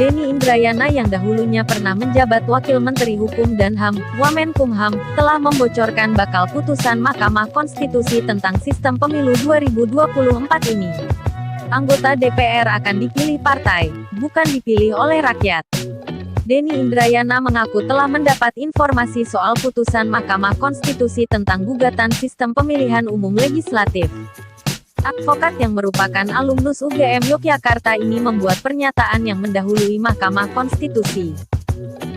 Denny Indrayana yang dahulunya pernah menjabat Wakil Menteri Hukum dan HAM, Wamenkumham, telah membocorkan bakal putusan Mahkamah Konstitusi tentang sistem pemilu 2024 ini. Anggota DPR akan dipilih partai, bukan dipilih oleh rakyat. Denny Indrayana mengaku telah mendapat informasi soal putusan Mahkamah Konstitusi tentang gugatan sistem pemilihan umum legislatif. Advokat yang merupakan alumnus UGM Yogyakarta ini membuat pernyataan yang mendahului Mahkamah Konstitusi.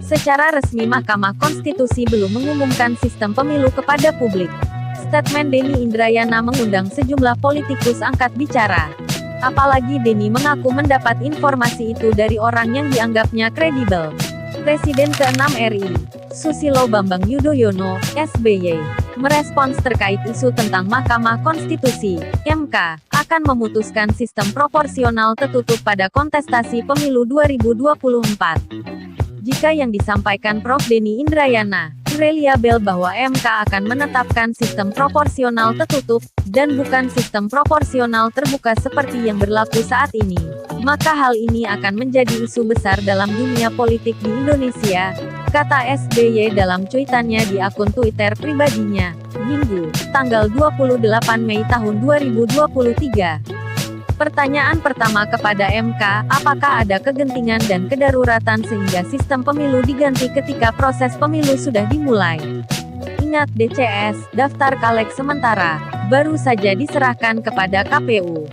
Secara resmi Mahkamah Konstitusi belum mengumumkan sistem pemilu kepada publik. Statement Denny Indrayana mengundang sejumlah politikus angkat bicara. Apalagi Denny mengaku mendapat informasi itu dari orang yang dianggapnya kredibel. Presiden ke-6 RI, Susilo Bambang Yudhoyono, SBY, merespons terkait isu tentang Mahkamah Konstitusi, MK, akan memutuskan sistem proporsional tertutup pada kontestasi pemilu 2024. Jika yang disampaikan Prof. Denny Indrayana, reliabel bahwa MK akan menetapkan sistem proporsional tertutup, dan bukan sistem proporsional terbuka seperti yang berlaku saat ini, maka hal ini akan menjadi isu besar dalam dunia politik di Indonesia, kata SBY dalam cuitannya di akun Twitter pribadinya, Minggu, tanggal 28 Mei tahun 2023. Pertanyaan pertama kepada MK, apakah ada kegentingan dan kedaruratan sehingga sistem pemilu diganti ketika proses pemilu sudah dimulai? Ingat DCS, daftar caleg sementara, baru saja diserahkan kepada KPU.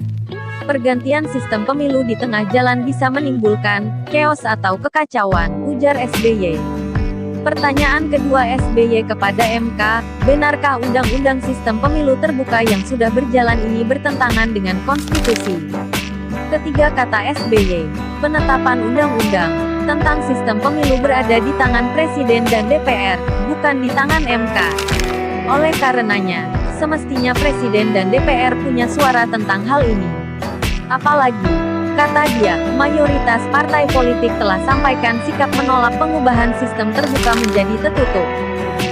Pergantian sistem pemilu di tengah jalan bisa menimbulkan chaos atau kekacauan, ujar SBY. Pertanyaan kedua SBY kepada MK, benarkah undang-undang sistem pemilu terbuka yang sudah berjalan ini bertentangan dengan konstitusi? Ketiga kata SBY, penetapan undang-undang tentang sistem pemilu berada di tangan Presiden dan DPR, bukan di tangan MK. Oleh karenanya, semestinya Presiden dan DPR punya suara tentang hal ini. Apalagi, kata dia, mayoritas partai politik telah sampaikan sikap menolak pengubahan sistem terbuka menjadi tertutup.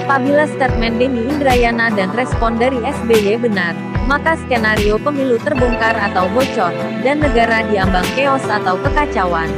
Apabila statement Denny Indrayana dan respon dari SBY benar, maka skenario pemilu terbongkar atau bocor, dan negara diambang chaos atau kekacauan.